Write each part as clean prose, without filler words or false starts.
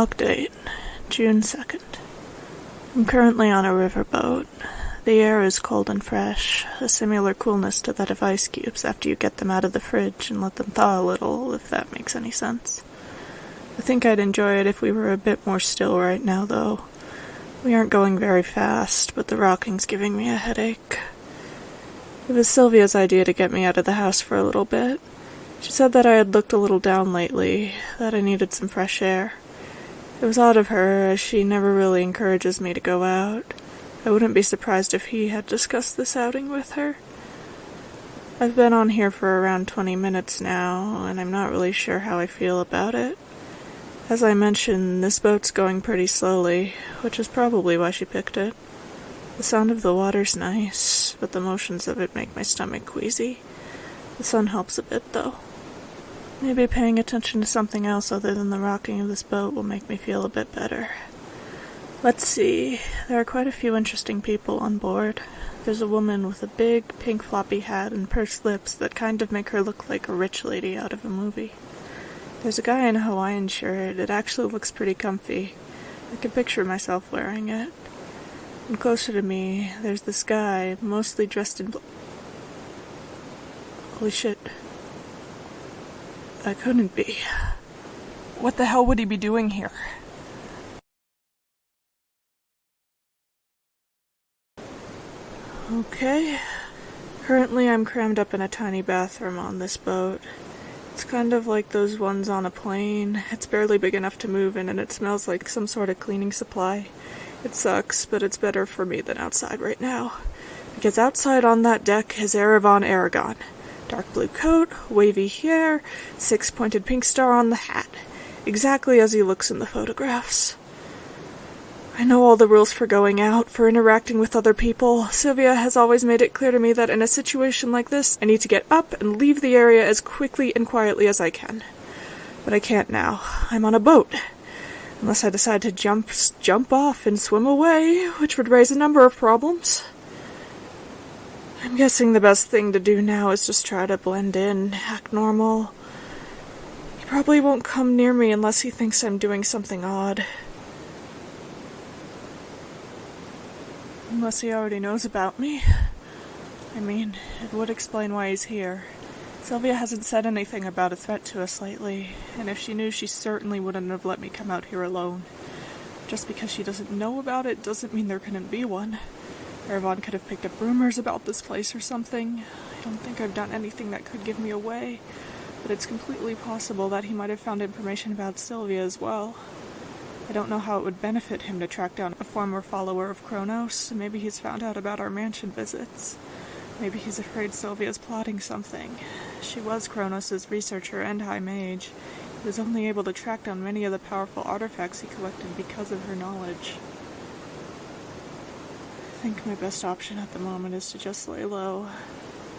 Log date, June 2nd. I'm currently on a riverboat. The air is cold and fresh, a similar coolness to that of ice cubes after you get them out of the fridge and let them thaw a little, if that makes any sense. I think I'd enjoy it if we were a bit more still right now, though. We aren't going very fast, but the rocking's giving me a headache. It was Sylvia's idea to get me out of the house for a little bit. She said that I had looked a little down lately, that I needed some fresh air. It was odd of her, as she never really encourages me to go out. I wouldn't be surprised if he had discussed this outing with her. I've been on here for around 20 minutes now, and I'm not really sure how I feel about it. As I mentioned, this boat's going pretty slowly, which is probably why she picked it. The sound of the water's nice, but the motions of it make my stomach queasy. The sun helps a bit, though. Maybe paying attention to something else other than the rocking of this boat will make me feel a bit better. Let's see, there are quite a few interesting people on board. There's a woman with a big, pink floppy hat and pursed lips that kind of make her look like a rich lady out of a movie. There's a guy in a Hawaiian shirt. It actually looks pretty comfy. I can picture myself wearing it. And closer to me, there's this guy, mostly dressed in Holy shit. That couldn't be. What the hell would he be doing here? Okay. Currently I'm crammed up in a tiny bathroom on this boat. It's kind of like those ones on a plane. It's barely big enough to move in, and it smells like some sort of cleaning supply. It sucks, but it's better for me than outside right now. Because outside on that deck is Erevan Aragon. Dark blue coat, wavy hair, 6-pointed pink star on the hat. Exactly as he looks in the photographs. I know all the rules for going out, for interacting with other people. Sylvia has always made it clear to me that in a situation like this, I need to get up and leave the area as quickly and quietly as I can. But I can't now. I'm on a boat. Unless I decide to jump off and swim away, which would raise a number of problems. I'm guessing the best thing to do now is just try to blend in, act normal. He probably won't come near me unless he thinks I'm doing something odd. Unless he already knows about me. I mean, it would explain why he's here. Sylvia hasn't said anything about a threat to us lately, and if she knew, she certainly wouldn't have let me come out here alone. Just because she doesn't know about it doesn't mean there couldn't be one. Erevan could have picked up rumors about this place or something. I don't think I've done anything that could give me away, but it's completely possible that he might have found information about Sylvia as well. I don't know how it would benefit him to track down a former follower of Kronos. Maybe he's found out about our mansion visits. Maybe he's afraid Sylvia's plotting something. She was Kronos' researcher and high mage. He was only able to track down many of the powerful artifacts he collected because of her knowledge. I think my best option at the moment is to just lay low,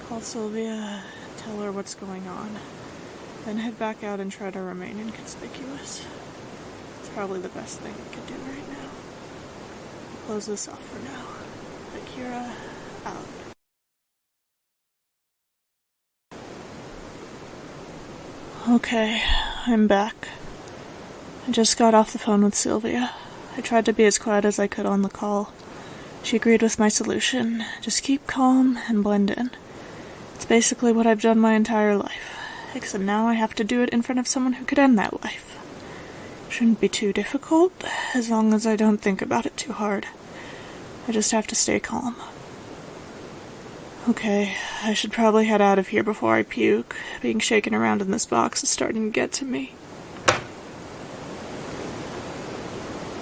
call Sylvia, tell her what's going on, then head back out and try to remain inconspicuous. It's probably the best thing we could do right now. I'll close this off for now. Akira, out. Okay, I'm back. I just got off the phone with Sylvia. I tried to be as quiet as I could on the call. She agreed with my solution. Just keep calm and blend in. It's basically what I've done my entire life, except now I have to do it in front of someone who could end that life. Shouldn't be too difficult, as long as I don't think about it too hard. I just have to stay calm. Okay, I should probably head out of here before I puke. Being shaken around in this box is starting to get to me.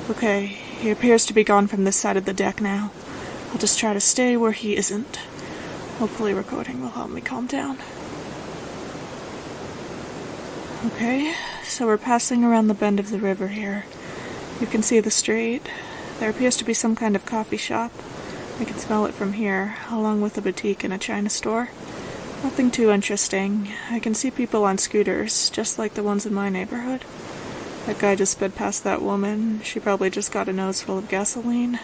Okay, he appears to be gone from this side of the deck now. I'll just try to stay where he isn't. Hopefully recording will help me calm down. Okay, so we're passing around the bend of the river here. You can see the street. There appears to be some kind of coffee shop. I can smell it from here, along with a boutique and a china store. Nothing too interesting. I can see people on scooters, just like the ones in my neighborhood. That guy just sped past that woman. She probably just got a nose full of gasoline.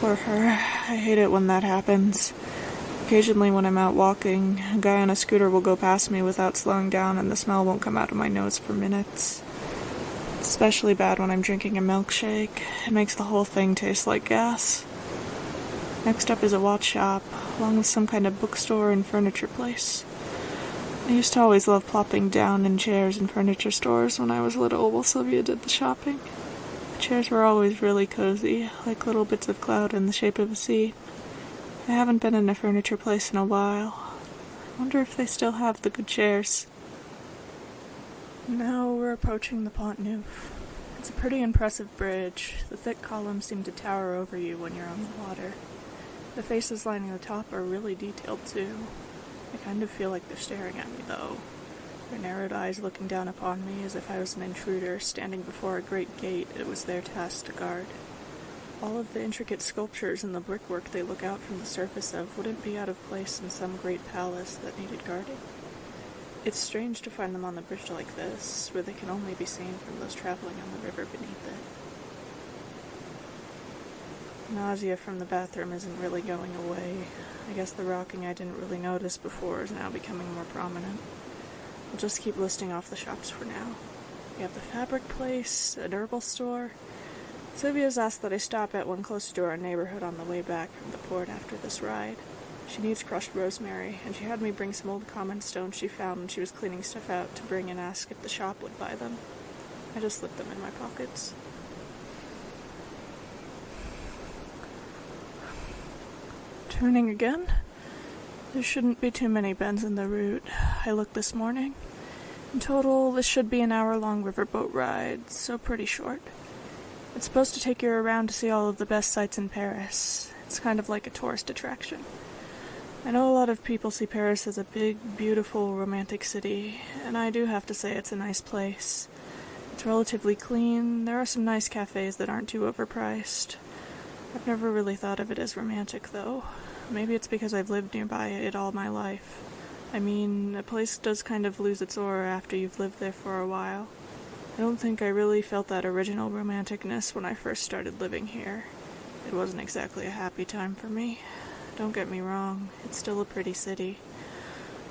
Poor her. I hate it when that happens. Occasionally when I'm out walking, a guy on a scooter will go past me without slowing down and the smell won't come out of my nose for minutes. It It's especially bad when I'm drinking a milkshake. It makes the whole thing taste like gas. Next up is a watch shop, along with some kind of bookstore and furniture place. I used to always love plopping down in chairs in furniture stores when I was little while Sylvia did the shopping. The chairs were always really cozy, like little bits of cloud in the shape of a seat. I haven't been in a furniture place in a while. I wonder if they still have the good chairs. Now we're approaching the Pont Neuf. It's a pretty impressive bridge. The thick columns seem to tower over you when you're on the water. The faces lining the top are really detailed too. I kind of feel like they're staring at me though. Their narrowed eyes looking down upon me as if I was an intruder standing before a great gate it was their task to guard. All of the intricate sculptures and the brickwork they look out from the surface of wouldn't be out of place in some great palace that needed guarding. It's strange to find them on the bridge like this, where they can only be seen from those traveling on the river beneath it. Nausea from the bathroom isn't really going away. I guess the rocking I didn't really notice before is now becoming more prominent. I'll just keep listing off the shops for now. We have the fabric place, an herbal store. Sylvia's asked that I stop at one close to our neighborhood on the way back from the port after this ride. She needs crushed rosemary, and she had me bring some old common stones she found when she was cleaning stuff out to bring and ask if the shop would buy them. I just slipped them in my pockets. Turning again? There shouldn't be too many bends in the route. I looked this morning. In total, this should be an hour-long riverboat ride, so pretty short. It's supposed to take you around to see all of the best sights in Paris. It's kind of like a tourist attraction. I know a lot of people see Paris as a big, beautiful, romantic city, and I do have to say it's a nice place. It's relatively clean. There are some nice cafes that aren't too overpriced. I've never really thought of it as romantic, though. Maybe it's because I've lived nearby it all my life. I mean, a place does kind of lose its aura after you've lived there for a while. I don't think I really felt that original romanticness when I first started living here. It wasn't exactly a happy time for me. Don't get me wrong, it's still a pretty city.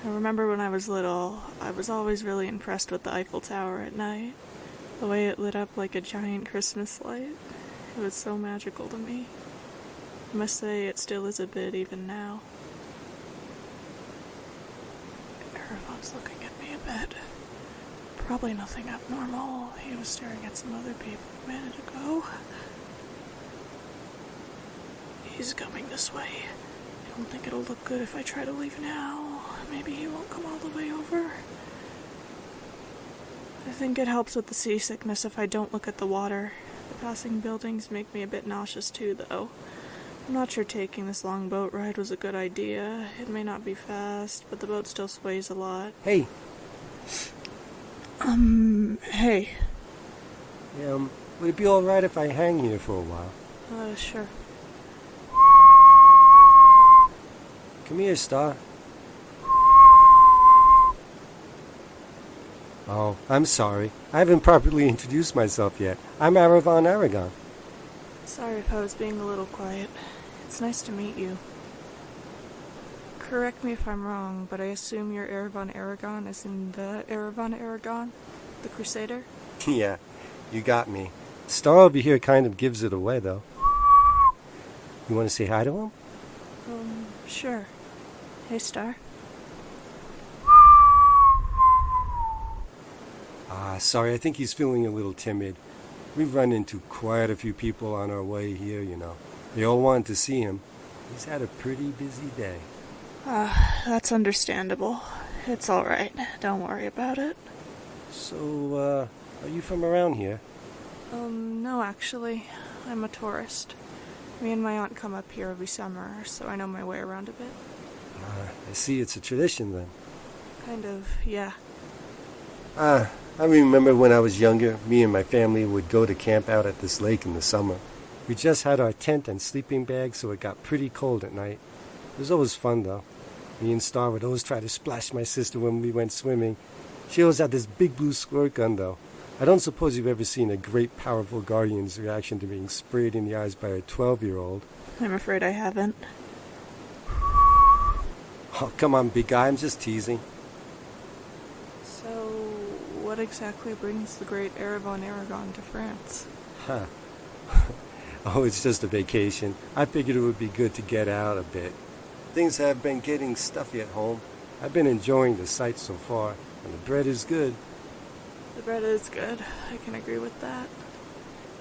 I remember when I was little, I was always really impressed with the Eiffel Tower at night. The way it lit up like a giant Christmas light. It was so magical to me. I must say it still is a bit even now. Everyone's looking at me a bit. Probably nothing abnormal. He was staring at some other people a minute ago. He's coming this way. I don't think it'll look good if I try to leave now. Maybe he won't come all the way over. I think it helps with the seasickness if I don't look at the water. The passing buildings make me a bit nauseous too, though. I'm not sure taking this long boat ride was a good idea. It may not be fast, but the boat still sways a lot. Hey. Hey. Yeah, would it be alright if I hang here for a while? Sure. Come here, Star. Oh, I'm sorry. I haven't properly introduced myself yet. I'm Aravan Aragon. Sorry if I was being a little quiet. It's nice to meet you. Correct me if I'm wrong, but I assume you're Aravan Aragon as in the Aravan Aragon? The Crusader? Yeah, you got me. Star over here kind of gives it away, though. You want to say hi to him? Sure. Hey, Star. Sorry, I think he's feeling a little timid. We've run into quite a few people on our way here, you know. They all wanted to see him. He's had a pretty busy day. That's understandable. It's alright. Don't worry about it. So, are you from around here? No, actually. I'm a tourist. Me and my aunt come up here every summer, so I know my way around a bit. I see it's a tradition then. Kind of, yeah. I remember when I was younger, me and my family would go to camp out at this lake in the summer. We just had our tent and sleeping bag, so it got pretty cold at night. It was always fun, though. Me and Star would always try to splash my sister when we went swimming. She always had this big blue squirt gun, though. I don't suppose you've ever seen a great, powerful guardian's reaction to being sprayed in the eyes by a 12-year-old. I'm afraid I haven't. Oh, come on, big guy, I'm just teasing. So, what what exactly brings the great Erevan Aragon to France? Huh. Oh, it's just a vacation. I figured it would be good to get out a bit. Things have been getting stuffy at home. I've been enjoying the sights so far, and the bread is good. The bread is good. I can agree with that.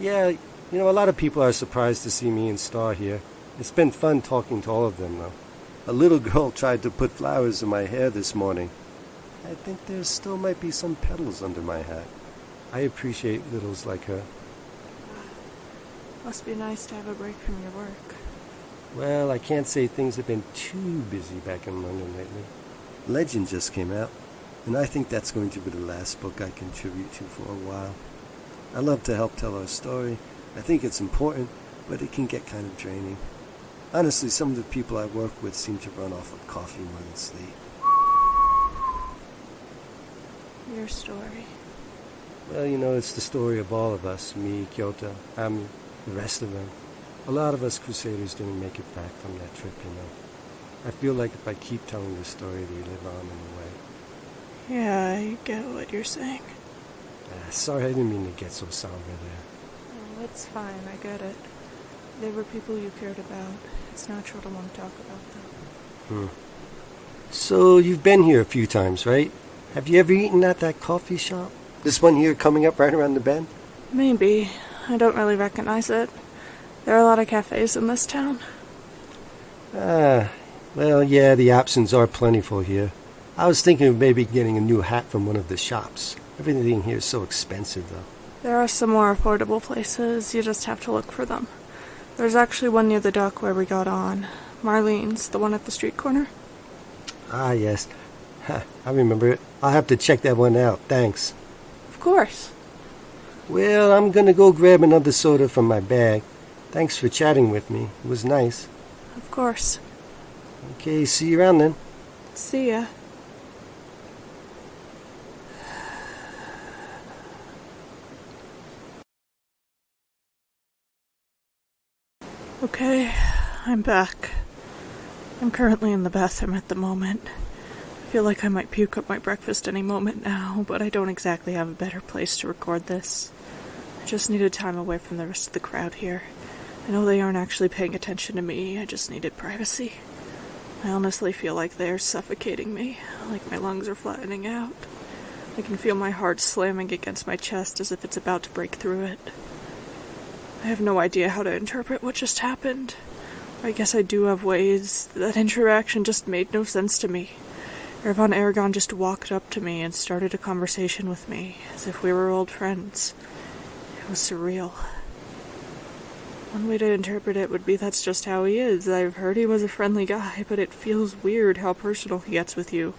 Yeah, a lot of people are surprised to see me and Star here. It's been fun talking to all of them, though. A little girl tried to put flowers in my hair this morning. I think there still might be some petals under my hat. I appreciate littles like her. Must be nice to have a break from your work. Well, I can't say things have been too busy back in London lately. Legend just came out, and I think that's going to be the last book I contribute to for a while. I love to help tell our story. I think it's important, but it can get kind of draining. Honestly, some of the people I work with seem to run off of coffee more than sleep. Your story. Well, it's the story of all of us. Me, Kyoto, Ami, the rest of them. A lot of us Crusaders didn't make it back from that trip, I feel like if I keep telling the story, they live on in a way. Yeah, I get what you're saying. Sorry, I didn't mean to get so somber there. Oh, it's fine, I get it. They were people you cared about. It's natural to want to talk about them. So, you've been here a few times, right? Have you ever eaten at that coffee shop? This one here coming up right around the bend? Maybe. I don't really recognize it. There are a lot of cafes in this town. Well, yeah, the options are plentiful here. I was thinking of maybe getting a new hat from one of the shops. Everything here is so expensive, though. There are some more affordable places. You just have to look for them. There's actually one near the dock where we got on. Marlene's, the one at the street corner. Ah, yes. I remember it. I'll have to check that one out. Thanks. Of course. Well, I'm gonna go grab another soda from my bag. Thanks for chatting with me. It was nice. Of course. Okay, see you around then. See ya. Okay, I'm back. I'm currently in the bathroom at the moment. I feel like I might puke up my breakfast any moment now, but I don't exactly have a better place to record this. I just needed time away from the rest of the crowd here. I know they aren't actually paying attention to me, I just needed privacy. I honestly feel like they're suffocating me, like my lungs are flattening out. I can feel my heart slamming against my chest as if it's about to break through it. I have no idea how to interpret what just happened. I guess I do have ways. That interaction just made no sense to me. Erevan Aragon just walked up to me and started a conversation with me, as if we were old friends. It was surreal. One way to interpret it would be that's just how he is. I've heard he was a friendly guy, but it feels weird how personal he gets with you.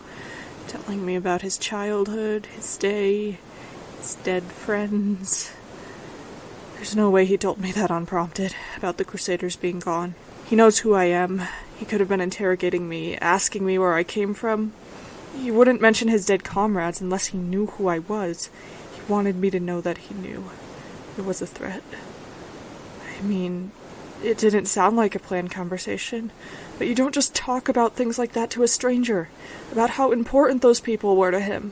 Telling me about his childhood, his day, his dead friends. There's no way he told me that unprompted, about the Crusaders being gone. He knows who I am. He could have been interrogating me, asking me where I came from. He wouldn't mention his dead comrades unless he knew who I was. He wanted me to know that he knew. It was a threat. I mean, it didn't sound like a planned conversation, but you don't just talk about things like that to a stranger, about how important those people were to him.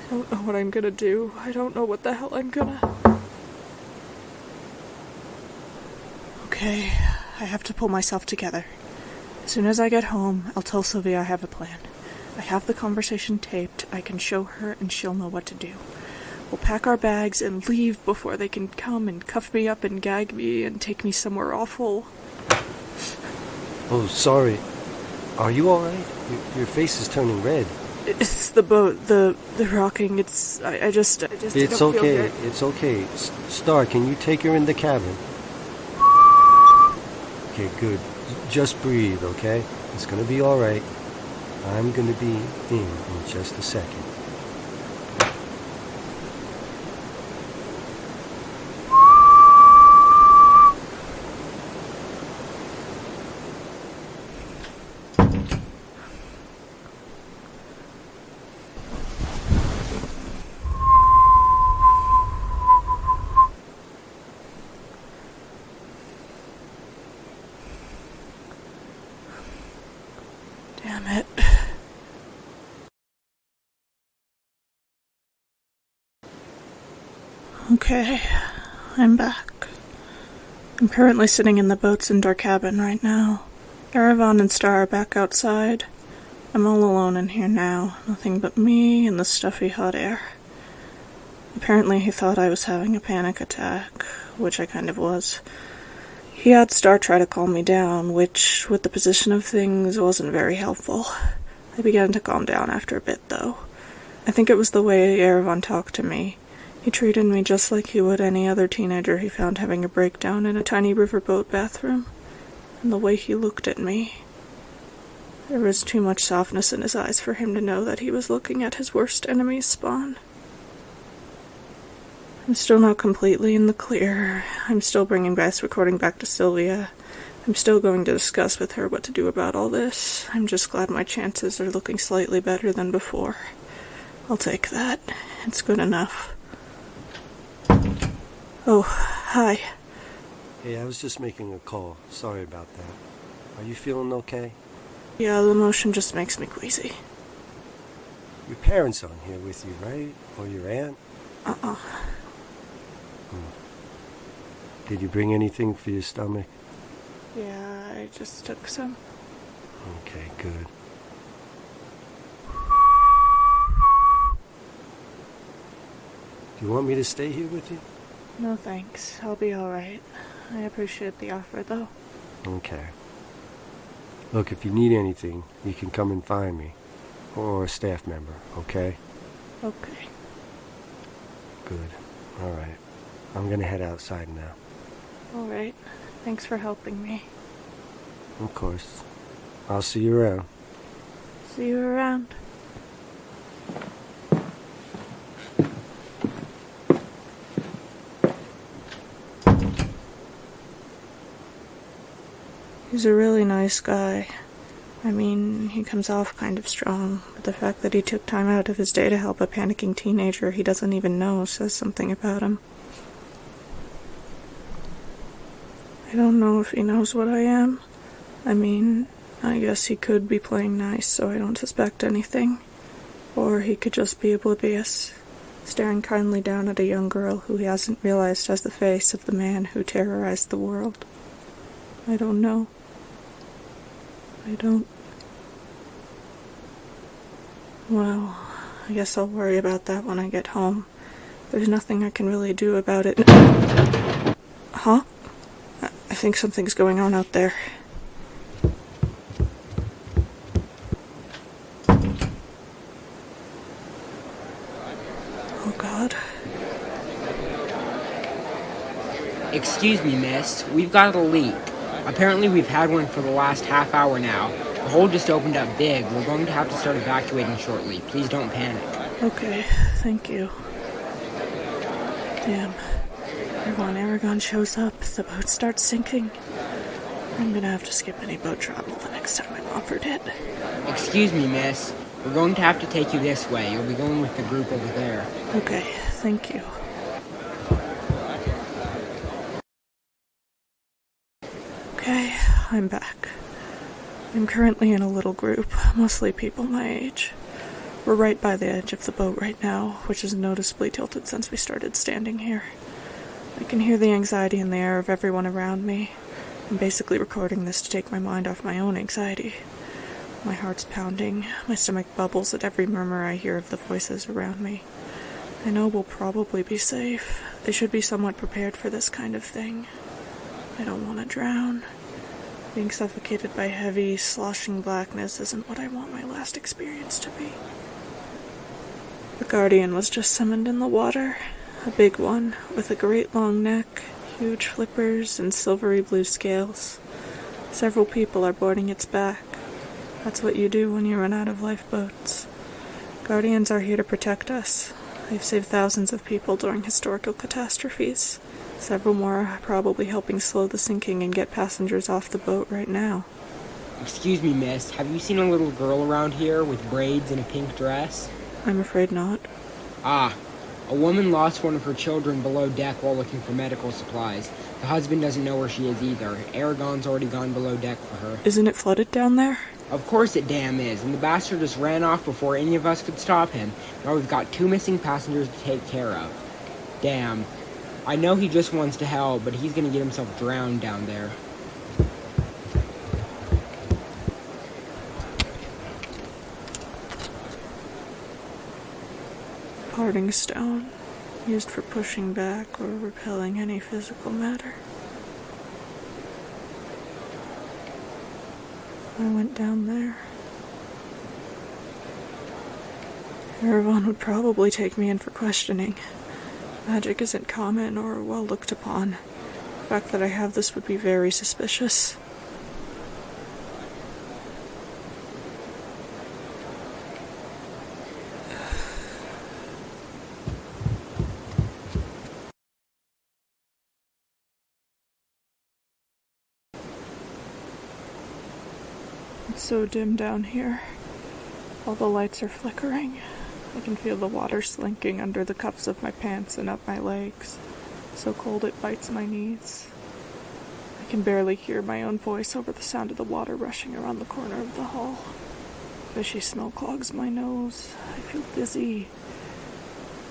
I don't know what I'm gonna do. I don't know what the hell I'm gonna... Okay, I have to pull myself together. As soon as I get home, I'll tell Sylvia I have a plan. I have the conversation taped. I can show her and she'll know what to do. We'll pack our bags and leave before they can come and cuff me up and gag me and take me somewhere awful. Oh, sorry. Are you alright? Your face is turning red. It's the boat, the rocking. I just It's don't okay, feel good. it's okay. Star, can you take her in the cabin? Okay, good. Just breathe, okay? It's gonna be alright. I'm gonna be in just a second. Damn it. Okay, I'm back. I'm currently sitting in the boat's indoor cabin right now. Caravan and Star are back outside. I'm all alone in here now, nothing but me and the stuffy hot air. Apparently he thought I was having a panic attack, which I kind of was. He had Star try to calm me down, which, with the position of things, wasn't very helpful. I began to calm down after a bit, though. I think it was the way Erevan talked to me. He treated me just like he would any other teenager he found having a breakdown in a tiny riverboat bathroom. And the way he looked at me. There was too much softness in his eyes for him to know that he was looking at his worst enemy's spawn. I'm still not completely in the clear. I'm still bringing this recording back to Sylvia. I'm still going to discuss with her what to do about all this. I'm just glad my chances are looking slightly better than before. I'll take that. It's good enough. Oh, hi. Hey, I was just making a call. Sorry about that. Are you feeling okay? Yeah, the motion just makes me queasy. Your parents aren't here with you, right? Or your aunt? Did you bring anything for your stomach? Yeah, I just took some. Okay, good. Do you want me to stay here with you? No thanks, I'll be alright. I appreciate the offer, though. Okay. Look, if you need anything, you can come and find me. Or a staff member, okay? Okay. Good. Alright. I'm gonna head outside now. Alright. Thanks for helping me. Of course. I'll see you around. See you around. He's a really nice guy. I mean, he comes off kind of strong, but the fact that he took time out of his day to help a panicking teenager he doesn't even know says something about him. I don't know if he knows what I am. I mean, I guess he could be playing nice so I don't suspect anything. Or he could just be oblivious, staring kindly down at a young girl who he hasn't realized has the face of the man who terrorized the world. I don't know. I don't. Well, I guess I'll worry about that when I get home. There's nothing I can really do about it. Huh? I think something's going on out there. Oh, God. Excuse me, miss. We've got a leak. Apparently we've had one for the last half hour now. The hole just opened up big. We're going to have to start evacuating shortly. Please don't panic. Okay, thank you. Damn. When Aragon shows up, the boat starts sinking. I'm gonna have to skip any boat travel the next time I'm offered it. Excuse me, miss. We're going to have to take you this way. You'll be going with the group over there. Okay, thank you. Okay, I'm back. I'm currently in a little group, mostly people my age. We're right by the edge of the boat right now, which is noticeably tilted since we started standing here. I can hear the anxiety in the air of everyone around me. I'm basically recording this to take my mind off my own anxiety. My heart's pounding, my stomach bubbles at every murmur I hear of the voices around me. I know we'll probably be safe. They should be somewhat prepared for this kind of thing. I don't want to drown. Being suffocated by heavy, sloshing blackness isn't what I want my last experience to be. The Guardian was just summoned in the water. A big one, with a great long neck, huge flippers, and silvery blue scales. Several people are boarding its back. That's what you do when you run out of lifeboats. Guardians are here to protect us. They've saved thousands of people during historical catastrophes. Several more are probably helping slow the sinking and get passengers off the boat right now. Excuse me, miss. Have you seen a little girl around here with braids and a pink dress? I'm afraid not. Ah. A woman lost one of her children below deck while looking for medical supplies. The husband doesn't know where she is either. Aragon's already gone below deck for her. Isn't it flooded down there? Of course it damn is, and the bastard just ran off before any of us could stop him. Now we've got 2 missing passengers to take care of. Damn. I know he just wants to help, but he's gonna get himself drowned down there. Parting stone, used for pushing back or repelling any physical matter. I went down there. Everyone would probably take me in for questioning. Magic isn't common or well looked upon. The fact that I have this would be very suspicious. It's so dim down here. All the lights are flickering. I can feel the water slinking under the cuffs of my pants and up my legs. So cold it bites my knees. I can barely hear my own voice over the sound of the water rushing around the corner of the hall. Fishy smell clogs my nose. I feel dizzy.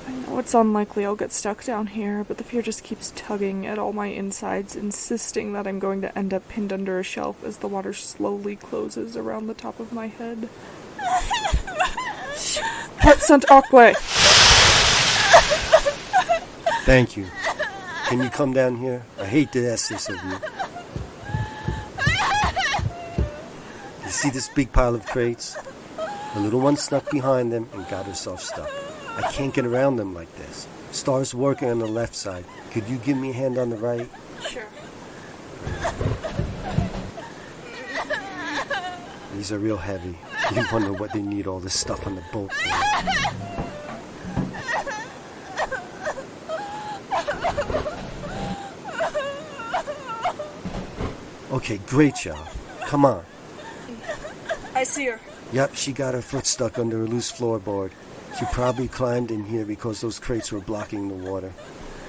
I know it's unlikely I'll get stuck down here, but the fear just keeps tugging at all my insides, insisting that I'm going to end up pinned under a shelf as the water slowly closes around the top of my head. Heart sent Aquay! Thank you. Can you come down here? I hate to ask this of you. You see this big pile of crates? The little one snuck behind them and got herself stuck. I can't get around them like this. Star's working on the left side. Could you give me a hand on the right? Sure. These are real heavy. You wonder what they need all this stuff on the boat for. Okay, great job. Come on. I see her. Yep, she got her foot stuck under a loose floorboard. She probably climbed in here because those crates were blocking the water.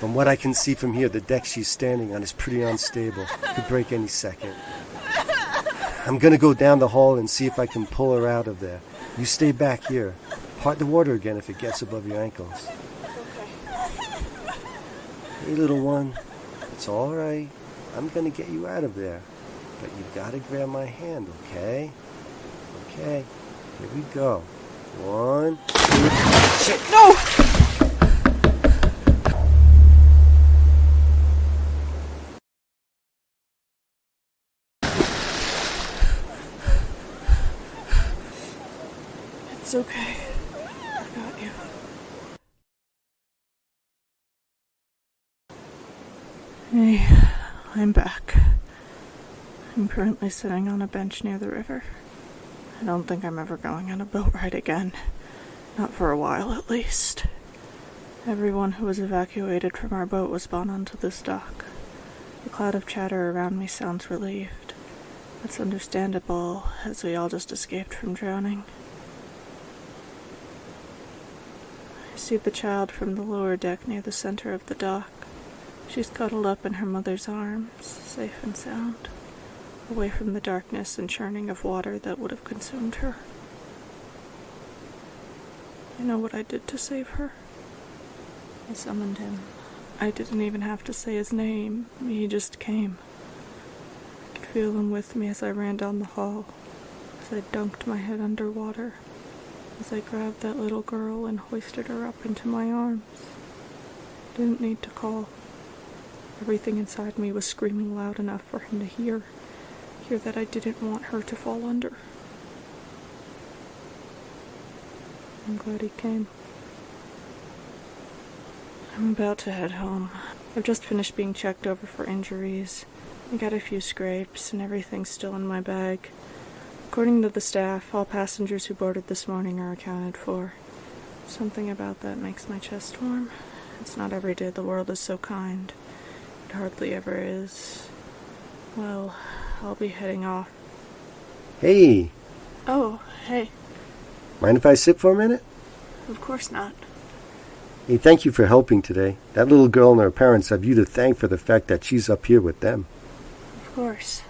From what I can see from here, the deck she's standing on is pretty unstable. Could break any second. I'm gonna go down the hall and see if I can pull her out of there. You stay back here. Part the water again if it gets above your ankles. Okay. Hey, little one. It's all right. I'm gonna get you out of there. But you gotta grab my hand, okay? Okay. Here we go. 1, 2, shit. No! It's okay. I got you. Hey, I'm back. I'm currently sitting on a bench near the river. I don't think I'm ever going on a boat ride again. Not for a while, at least. Everyone who was evacuated from our boat was spawned onto this dock. The cloud of chatter around me sounds relieved. That's understandable, as we all just escaped from drowning. I see the child from the lower deck near the center of the dock. She's cuddled up in her mother's arms, safe and sound, away from the darkness and churning of water that would have consumed her. I know what I did to save her. I summoned him. I didn't even have to say his name. He just came. I could feel him with me as I ran down the hall, as I dunked my head underwater, as I grabbed that little girl and hoisted her up into my arms. I didn't need to call. Everything inside me was screaming loud enough for him to hear that I didn't want her to fall under. I'm glad he came. I'm about to head home. I've just finished being checked over for injuries. I got a few scrapes, and everything's still in my bag. According to the staff, all passengers who boarded this morning are accounted for. Something about that makes my chest warm. It's not every day the world is so kind. It hardly ever is. Well, I'll be heading off. Hey. Oh, hey. Mind if I sit for a minute? Of course not. Hey, thank you for helping today. That little girl and her parents have you to thank for the fact that she's up here with them. Of course.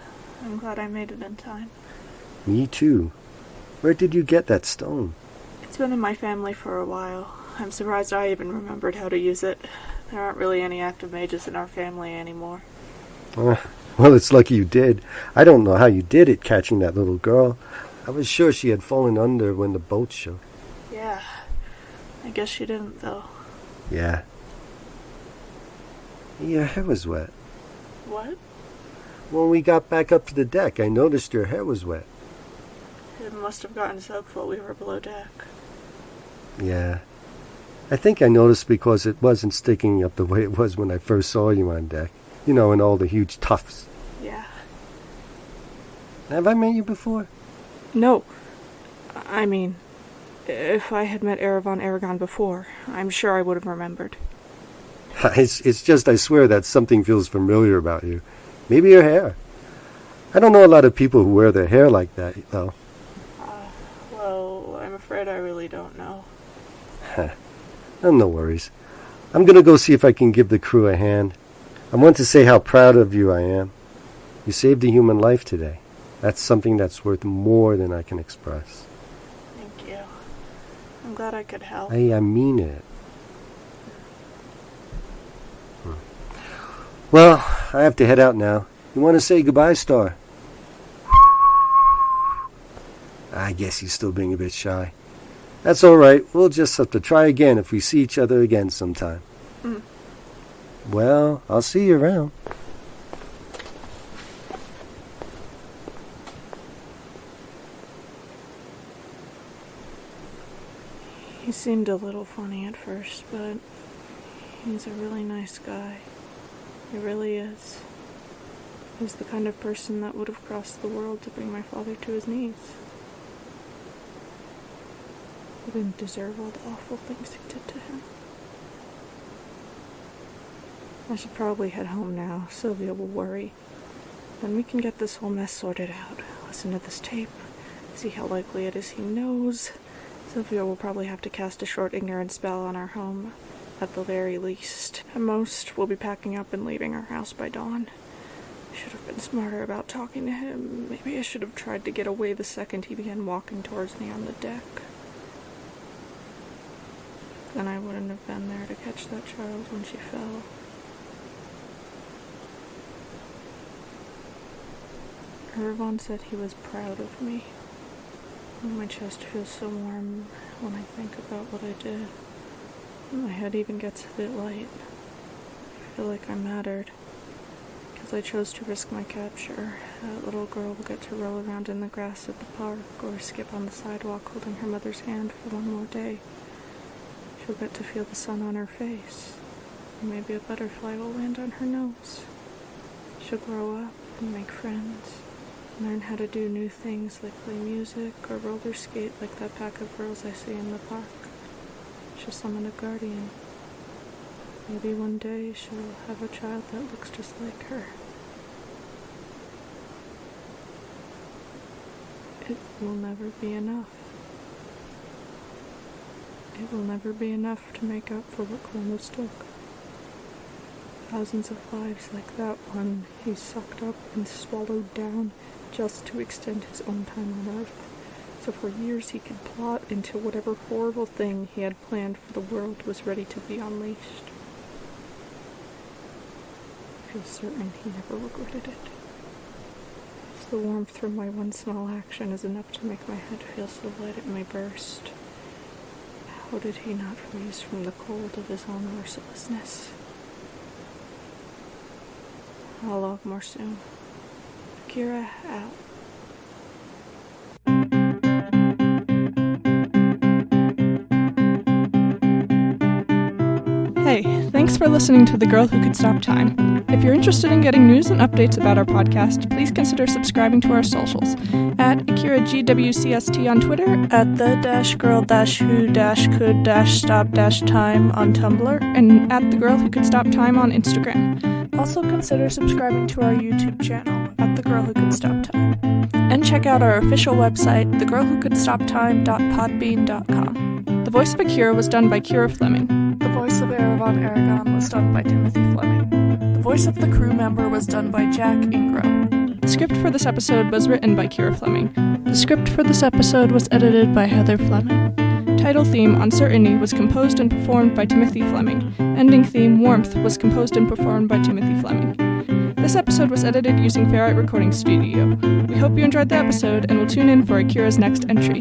I'm glad I made it in time. Me too. Where did you get that stone? It's been in my family for a while. I'm surprised I even remembered how to use it. There aren't really any active mages in our family anymore. Well, it's lucky you did. I don't know how you did it, catching that little girl. I was sure she had fallen under when the boat shook. Yeah. I guess she didn't, though. Yeah. Your hair was wet. What? When we got back up to the deck, I noticed your hair was wet. It must have gotten soaked while we were below deck. Yeah. I think I noticed because it wasn't sticking up the way it was when I first saw you on deck. You know, in all the huge tufts. Yeah. Have I met you before? No. I mean, if I had met Erevan Aragon before, I'm sure I would have remembered. It's just I swear that something feels familiar about you. Maybe your hair. I don't know a lot of people who wear their hair like that, though. Well, I'm afraid I really don't know. No worries. I'm going to go see if I can give the crew a hand. I want to say how proud of you I am. You saved a human life today. That's something that's worth more than I can express. Thank you. I'm glad I could help. I mean it. Well, I have to head out now. You want to say goodbye, Star? I guess he's still being a bit shy. That's all right. We'll just have to try again if we see each other again sometime. Well, I'll see you around. He seemed a little funny at first, but he's a really nice guy. He really is. He's the kind of person that would have crossed the world to bring my father to his knees. He didn't deserve all the awful things he did to him. I should probably head home now. Sylvia will worry. Then we can get this whole mess sorted out. Listen to this tape. See how likely it is he knows. Sylvia will probably have to cast a short ignorance spell on our home, at the very least. At most, we'll be packing up and leaving our house by dawn. I should have been smarter about talking to him. Maybe I should have tried to get away the second he began walking towards me on the deck. Then I wouldn't have been there to catch that child when she fell. Erevan said he was proud of me. My chest feels so warm when I think about what I did. My head even gets a bit light. I feel like I mattered. Because I chose to risk my capture. That little girl will get to roll around in the grass at the park or skip on the sidewalk holding her mother's hand for one more day. She'll get to feel the sun on her face. Or maybe a butterfly will land on her nose. She'll grow up and make friends. Learn how to do new things like play music or roller skate like that pack of girls I see in the park. She'll summon a guardian. Maybe one day she'll have a child that looks just like her. It will never be enough. It will never be enough to make up for what Kronos took. Thousands of lives like that one he sucked up and swallowed down just to extend his own time on Earth, so for years he could plot until whatever horrible thing he had planned for the world was ready to be unleashed. I feel certain he never regretted it. If the warmth from my one small action is enough to make my head feel so light it may burst, how did he not freeze from the cold of his own mercilessness? I'll log more soon. Akira out. Hey, thanks for listening to The Girl Who Could Stop Time. If you're interested in getting news and updates about our podcast, please consider subscribing to our socials at Akira GWCST on Twitter, At the-girl-who-could-stop-time on Tumblr. and at The Girl Who Could Stop Time on Instagram. Also consider subscribing to our YouTube channel at The Girl Who Could Stop Time. And check out our official website, thegirlwhocouldstoptime.podbean.com. The voice of Akira was done by Kira Fleming. The voice of Erevan Aragon was done by Timothy Fleming. The voice of the crew member was done by Jack Ingram. The script for this episode was written by Kira Fleming. The script for this episode was edited by Heather Fleming. Title theme, Uncertainty, was composed and performed by Timothy Fleming. Ending theme, Warmth, was composed and performed by Timothy Fleming. This episode was edited using Ferrite Recording Studio. We hope you enjoyed the episode and will tune in for Akira's next entry.